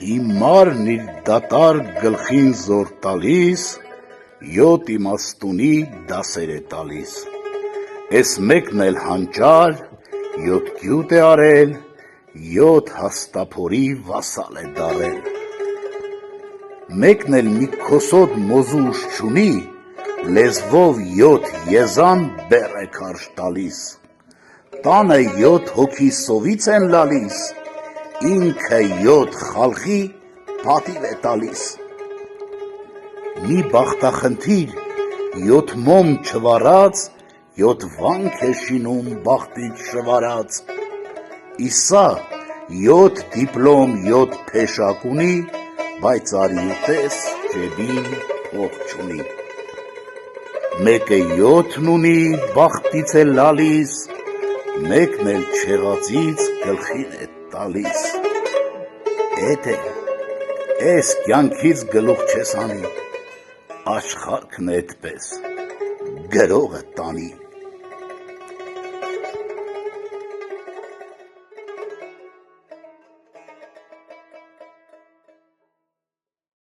Հիմարն իր դատարկ գլխին զոր տալիս, 7 իմաստունի դասեր է տալիս, էս մեկն էլ հանճար, 7 գյուտ է արել, 7 հաստափորի վասալ է դարել, մեկն էլ մի քոսոտ մոզուշ չունի, լեզվով 7 եզան բեռ է քարշ տալիս, տանը 7 հոգի սովից են լալիս, ինքը 7 խալխի պատիվ է տալիս, մի բախտախնդիր 7 մոմ չվարած, 7 վանք է շինում բախտից շվարած, իսա 7 դիպլոմ 7 փեշակ ունի, բայց արի ուտես ջեբին փող չունի, մեկը 7-ն ունի բախտից է լալիս, մեկն էլ չեղածից գլխին է տալիս, էդ է, էս կյանքից գլուխ չես անի, աշխարհքն էդպես գրողը տանի։